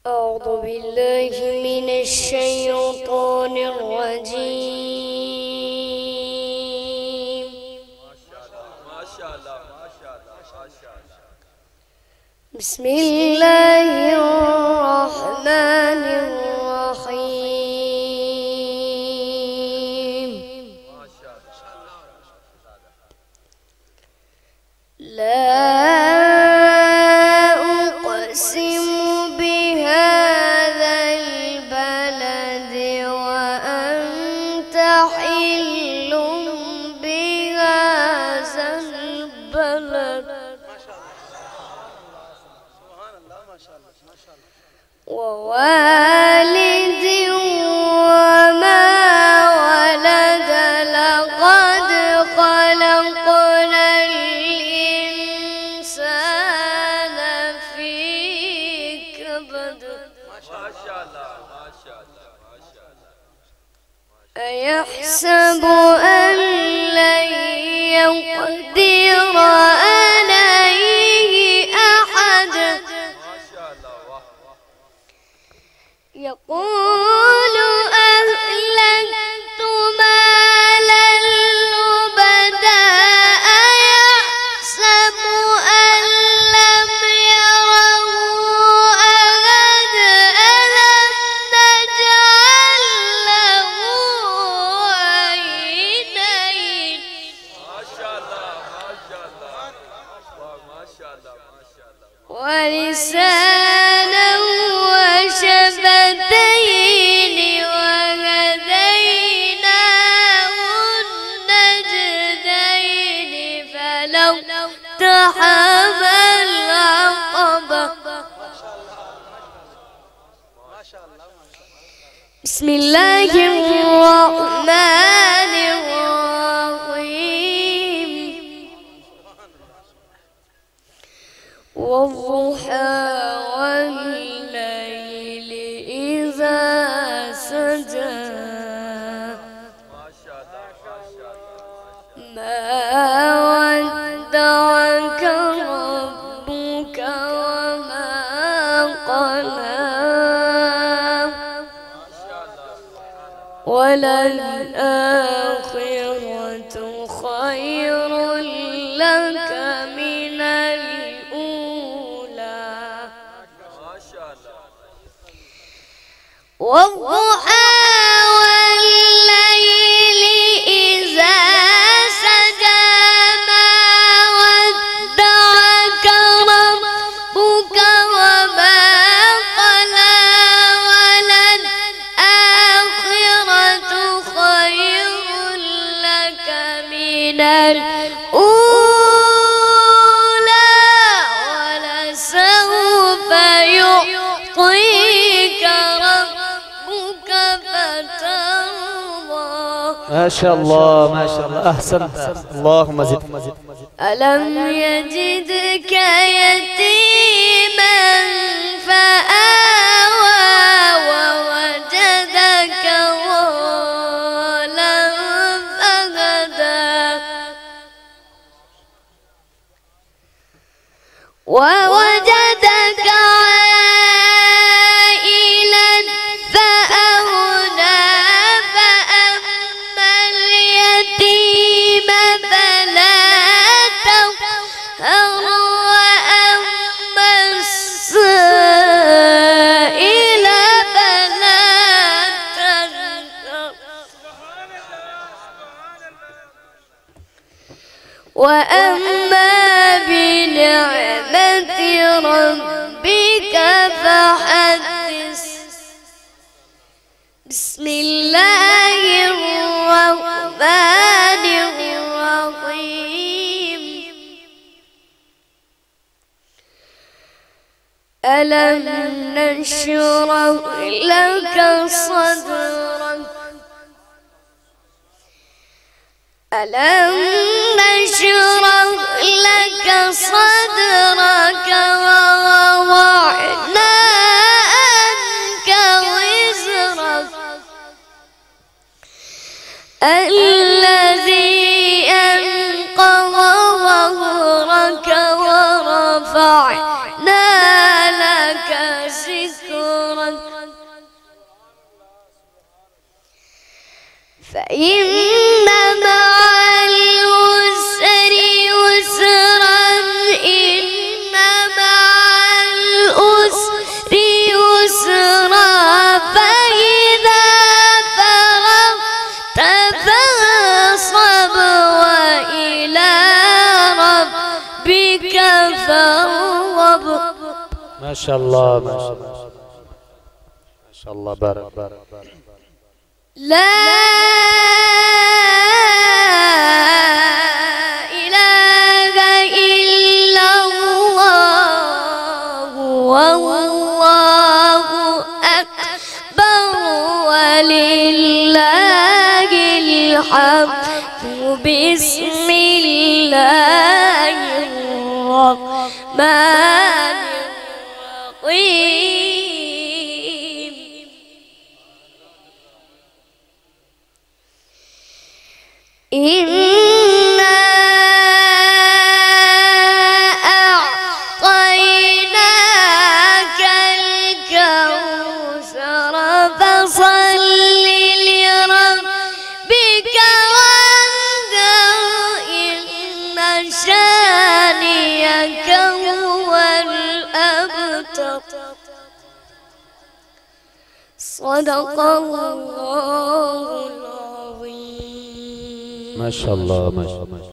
أعوذ بالله من الشيطان الرجيم. ما شاء الله ما شاء الله ما شاء الله. بسم الله الرحمن الرحيم. ما شاء الله. لا أقسم بهذا البلد وأنت حل بهذا البلد ووالد وما ولد لقد خلقنا الإنسان في كبد ما شاء الله ما شاء الله ما شاء الله. أيحسب أن لن يقدر عليه أحد يقول أهلكت مالا لبدا أيحسب أن لم يره أحد ألم نجعل له عينين ما شاء الله ما شاء الله ما شاء الله ما شاء الله. ولسانا وشفتين وهديناه النجدين فلو اقتحم العقبة. بسم الله الرحمن الرحيم. والضحى والليل إذا سجى ما شاء الله ما شاء الله. ما ودعك ربك وما قلى وللآخرة خير لك من الأولى. ما شاء الله. والضحى والليل إذا سجى ما ودعك ربك وما قلى وللآخرة خير لك من الأولى ولسوف يعطيك ربك فترضى. ما شاء الله ما شاء الله أحسنت. اللهم زد. ألم يجدك يتيما فآوى ووجدك ضالا فهدى ووجدك عائلا فأغنى فأما اليتيم فلا تقهر وأما السائل فلا تنهر وأما بنعمة ربك فحدث. بسم الله الرحمن الرحيم. ألم نشرح لك صدرك ألم نشرح لك صدرك ووضعنا عنك وزرك الذي أنقض ظهرك ورفعنا لك ذكرك فإن مع العسر يسرا إن مع العسر يسرا فإذا فرغت فانصب وإلى ربك فارغب. ما شاء الله ما شاء الله ما شاء الله بارك لا إله إلا الله والله أكبر ولله الحمد. بسم الله الرحمن الرحيم. إنا أعطيناك الكوثر فصل لربك وانحر إن شانئك هو الأبتر. صدق الله العظيم. ما شاء الله ما شاء الله.